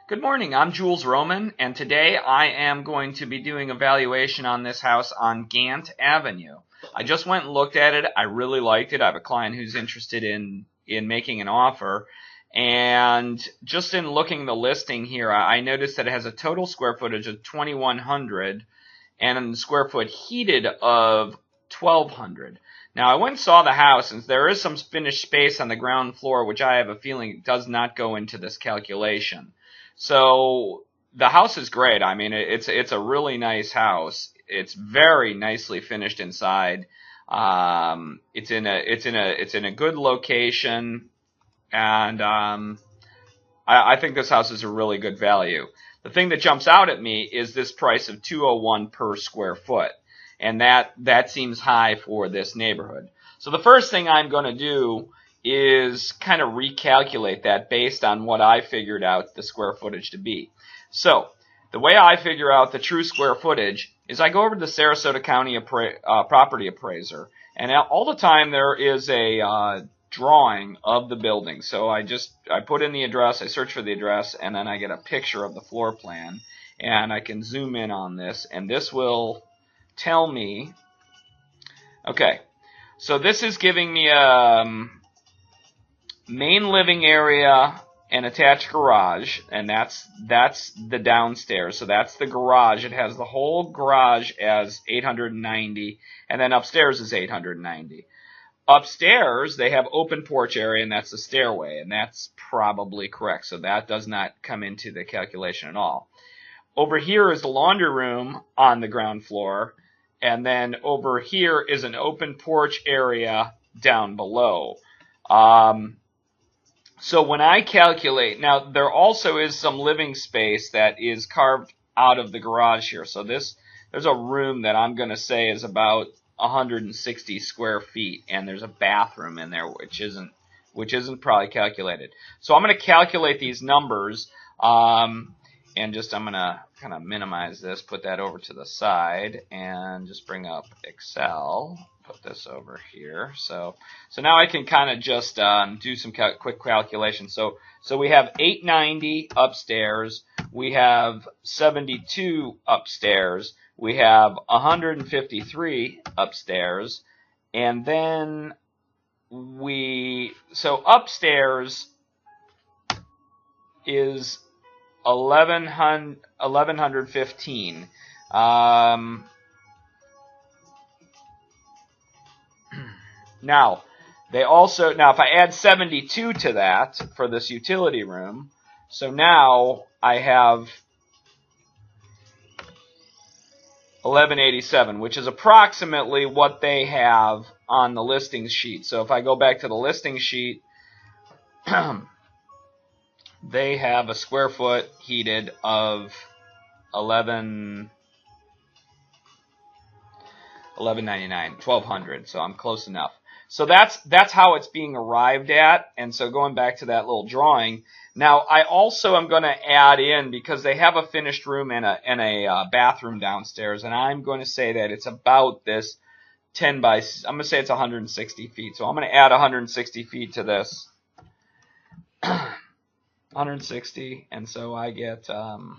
Good morning, I'm Jules Roman, and today I am going to be doing a valuation on this house on Gantt Avenue. I just went and looked at it. I really liked it. I have a client who's interested in making an offer, and just in looking the listing here, I noticed that it has a total square footage of 2,100 and a square foot heated of 1,200. Now, I went and saw the house, and there is some finished space on the ground floor, which I have a feeling does not go into this calculation. So the house is great. I mean, it's a really nice house. It's very nicely finished inside. It's in a good location, and I think this house is a really good value. The thing that jumps out at me is this price of $201 per square foot, and that seems high for this neighborhood. So the first thing I'm going to do is kind of recalculate that based on what I figured out the square footage to be. So the way I figure out the true square footage is I go over to the Sarasota County property appraiser, and all the time there is a drawing of the building. So I put in the address, I search for the address, and then I get a picture of the floor plan, and I can zoom in on this, and this will tell me, okay, so this is giving me a main living area and attached garage, and that's the downstairs. So that's the garage. It has the whole garage as 890, and then upstairs is 890. Upstairs they have open porch area, and that's the stairway, and that's probably correct. So that does not come into the calculation at all. Over here is the laundry room on the ground floor, and then over here is an open porch area down below. So when I calculate, now there also is some living space that is carved out of the garage here. So there's a room that I'm going to say is about 160 square feet, and there's a bathroom in there which isn't probably calculated. So I'm going to calculate these numbers, and I'm going to kind of minimize this, put that over to the side, and just bring up Excel. Put this over here. So now I can kind of just do some quick calculations. So we have 890 upstairs, we have 72 upstairs, we have 153 upstairs, and then so upstairs is 1115. Now if I add 72 to that for this utility room, so now I have 1187, which is approximately what they have on the listing sheet. So if I go back to the listing sheet, they have a square foot heated of 1199, 1200. So I'm close enough. So that's how it's being arrived at. And so going back to that little drawing, now I also am going to add in, because they have a finished room and a bathroom downstairs, and I'm going to say that it's about this 10 by, I'm going to say it's 160 feet. So I'm going to add 160 feet to this. 160, and so I get, so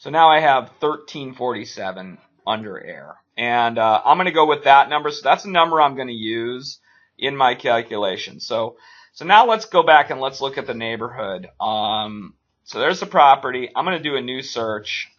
now I have 1347 under air. And I'm going to go with that number. So that's a number I'm going to use in my calculation. So now let's go back and let's look at the neighborhood. So there's the property. I'm going to do a new search.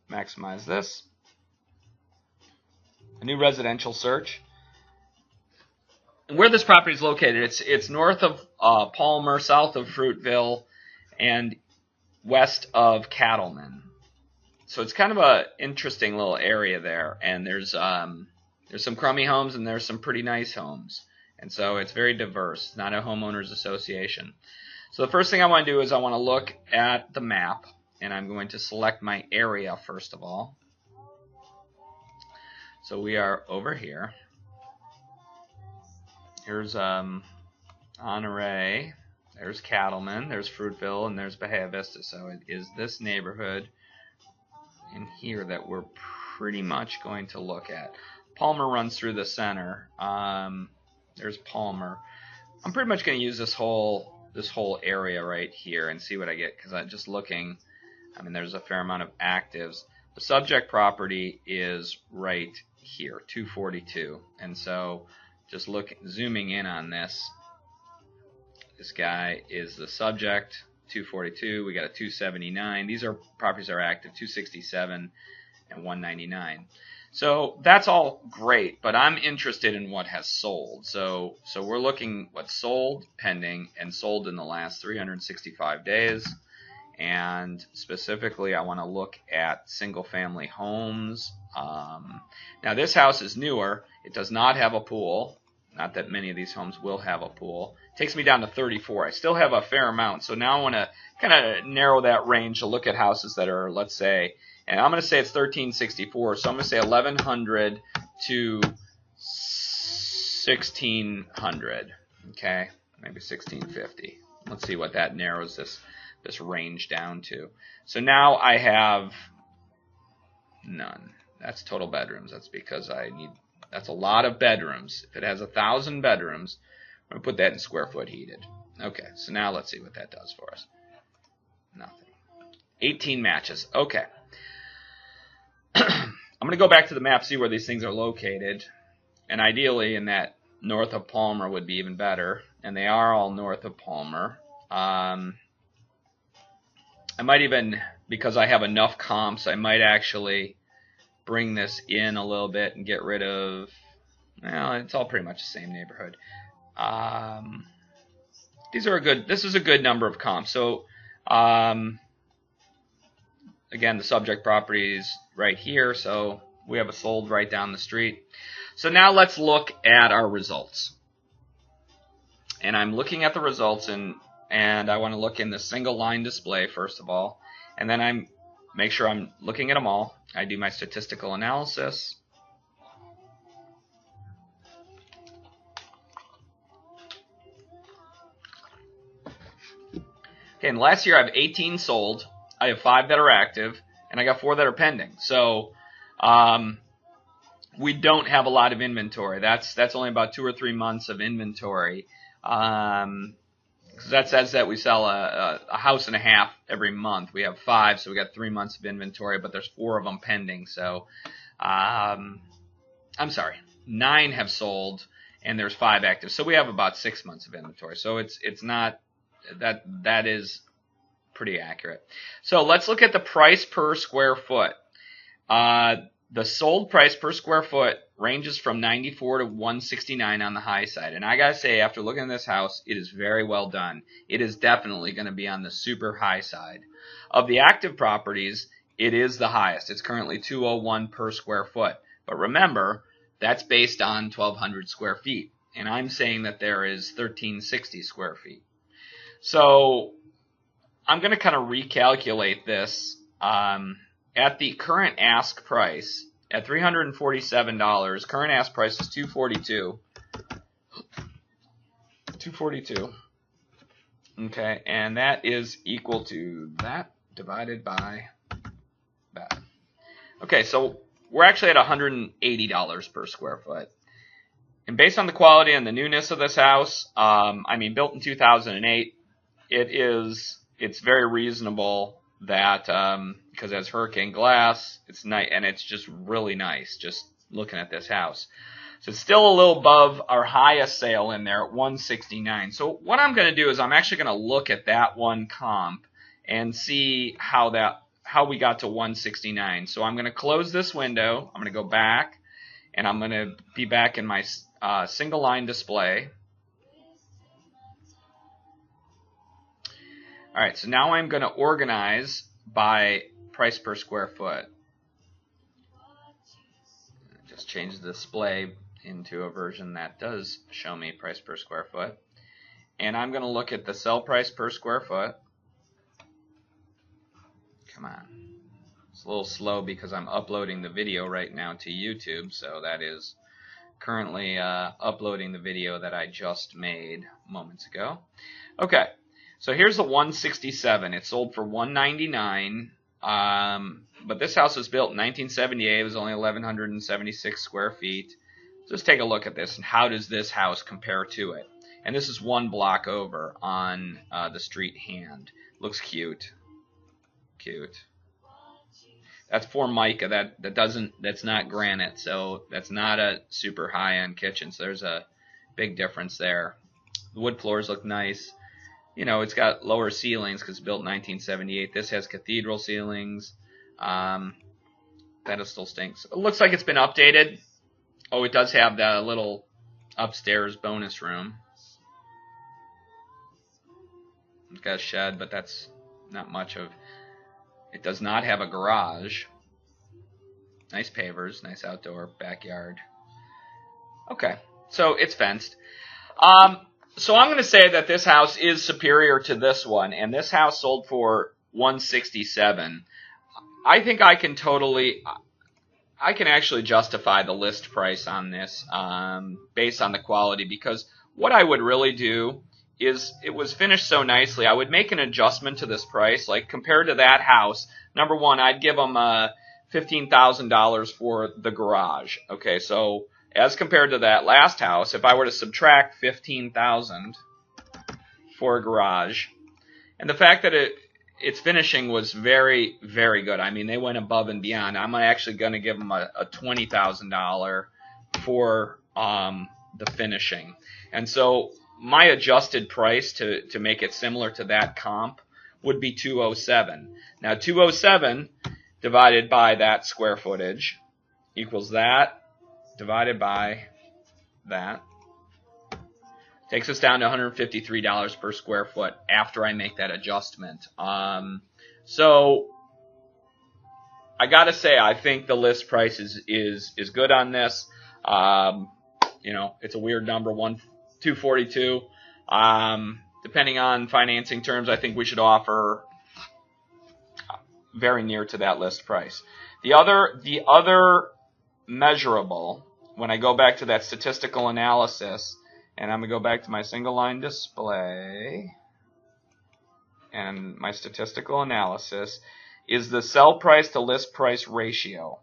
Maximize this. A new residential search. And where this property is located, it's north of Palmer, south of Fruitville, and west of Cattleman. So it's kind of a interesting little area there, and there's some crummy homes and there's some pretty nice homes, and so it's very diverse. It's not a homeowners association. So the first thing I want to do is I want to look at the map, and I'm going to select my area first of all. So we are over here. Here's Honore, there's Cattleman, there's Fruitville, and there's Bahia Vista. So it is this neighborhood in here that we're pretty much going to look at. Palmer runs through the center. There's Palmer. I'm pretty much going to use this whole this whole area right here and see what I get, because I'm just looking. I mean, there's a fair amount of actives. The subject property is right here, 242, and so just zooming in on this. This guy is the subject, 242. We got a 279. These are properties are active, 267 and 199. So that's all great, but I'm interested in what has sold. So we're looking what sold, pending, and sold in the last 365 days. And specifically, I want to look at single-family homes. Now, this house is newer. It does not have a pool. Not that many of these homes will have a pool. It takes me down to 34. I still have a fair amount. So now I want to kind of narrow that range to look at houses that are, let's say, and I'm going to say it's 1364. So I'm going to say 1100 to 1600. Okay, maybe 1650. Let's see what that narrows this range down to. So now I have none. That's total bedrooms. That's because that's a lot of bedrooms. If it has 1,000 bedrooms, I'm going to put that in square foot heated. Okay, so now let's see what that does for us. Nothing. 18 matches. Okay. I'm going to go back to the map, see where these things are located. And ideally, in that north of Palmer would be even better. And they are all north of Palmer. I might even, because I have enough comps, I might actually bring this in a little bit and get rid of, well, it's all pretty much the same neighborhood. This is a good number of comps. So, again, the subject property is right here, so we have a sold right down the street. So now let's look at our results. And I'm looking at the results, and I want to look in the single line display first of all, and then I make sure I'm looking at them all. I do my statistical analysis. Okay, and last year I have 18 sold, I have 5 that are active, and I got 4 that are pending. So we don't have a lot of inventory. That's only about 2 or 3 months of inventory. Because that says that we sell a house and a half every month. We have 5, so we got 3 months of inventory, but there's 4 of them pending. So I'm sorry, 9 have sold, and there's 5 active. So we have about 6 months of inventory. So it's not that is pretty accurate. So let's look at the price per square foot. The sold price per square foot ranges from 94 to 169 on the high side. And I got to say, after looking at this house, it is very well done. It is definitely going to be on the super high side. Of the active properties, it is the highest. It's currently 201 per square foot. But remember, that's based on 1,200 square feet. And I'm saying that there is 1,360 square feet. So I'm going to kind of recalculate this. At the current ask price, at $347, current ask price is $242. $242. Okay, and that is equal to that divided by that. Okay, so we're actually at $180 per square foot. And based on the quality and the newness of this house, I mean, built in 2008, it's very reasonable that because it has hurricane glass, it's nice, and it's just really nice just looking at this house. So it's still a little above our highest sale in there at 169. So what I'm going to do is I'm actually going to look at that one comp and see how we got to 169. So I'm going to close this window. I'm going to go back, and I'm going to be back in my single line display. All right, so now I'm going to organize by price per square foot. Just change the display into a version that does show me price per square foot. And I'm going to look at the sell price per square foot. Come on. It's a little slow because I'm uploading the video right now to YouTube, so that is currently uploading the video that I just made moments ago. Okay. So here's the 167. It sold for $199. But this house was built in 1978. It was only 1,176 square feet. Just take a look at this and how does this house compare to it. And this is one block over on the street hand. Looks cute. Cute. That's Formica. That's not granite, so that's not a super high-end kitchen. So there's a big difference there. The wood floors look nice. You know, it's got lower ceilings because it's built in 1978. This has cathedral ceilings. That still stinks. It looks like it's been updated. Oh, it does have the little upstairs bonus room. It's got a shed, but that's not much of. It does not have a garage. Nice pavers, nice outdoor backyard. Okay, so it's fenced. So I'm going to say that this house is superior to this one, and this house sold for $167,000. I think I can actually justify the list price on this based on the quality, because what I would really do is, it was finished so nicely, I would make an adjustment to this price. Like, compared to that house, number one, I'd give them $15,000 for the garage. Okay, so as compared to that last house, if I were to subtract $15,000 for a garage, and the fact that its finishing was very, very good. I mean, they went above and beyond. I'm actually going to give them a $20,000 for the finishing. And so my adjusted price to make it similar to that comp would be $207,000. Now, $207,000 divided by that square footage equals that divided by that. Takes us down to $153 per square foot after I make that adjustment. So I gotta say, I think the list price is good on this. You know, it's a weird number, $242. Depending on financing terms, I think we should offer very near to that list price. The other measurable, when I go back to that statistical analysis, and I'm going to go back to my single line display, and my statistical analysis is the sell price to list price ratio.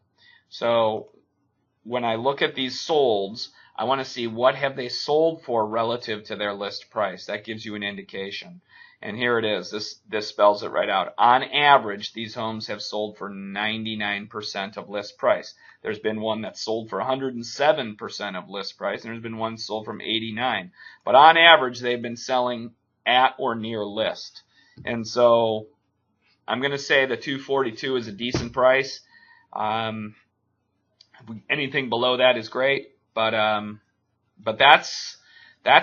So when I look at these solds, I want to see what have they sold for relative to their list price. That gives you an indication. And here it is. This spells it right out. On average, these homes have sold for 99% of list price. There's been one that sold for 107% of list price, and there's been one sold from 89%. But on average, they've been selling at or near list. And so I'm going to say the $242 is a decent price. Anything below that is great, but that's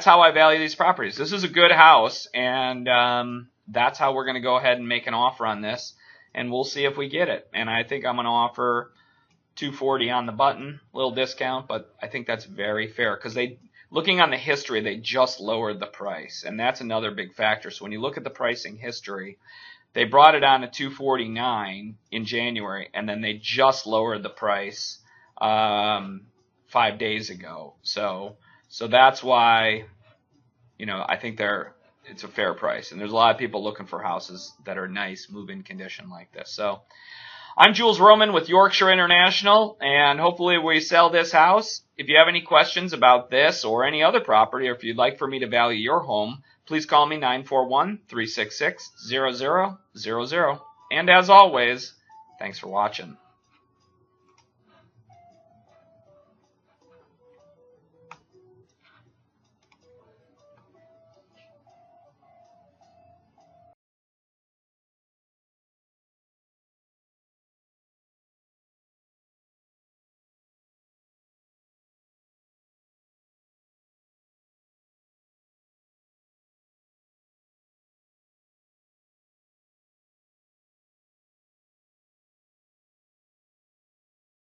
how I value these properties. This is a good house, and that's how we're going to go ahead and make an offer on this, and we'll see if we get it. And I think I'm going to offer $240 on the button, a little discount, but I think that's very fair, because looking on the history, they just lowered the price, and that's another big factor. So when you look at the pricing history, they brought it on to $249 in January, and then they just lowered the price 5 days ago. So that's why, you know, I think it's a fair price. And there's a lot of people looking for houses that are nice, move-in condition like this. So I'm Jules Roman with Yorkshire International, and hopefully we sell this house. If you have any questions about this or any other property, or if you'd like for me to value your home, please call me 941-366-0000. And as always, thanks for watching.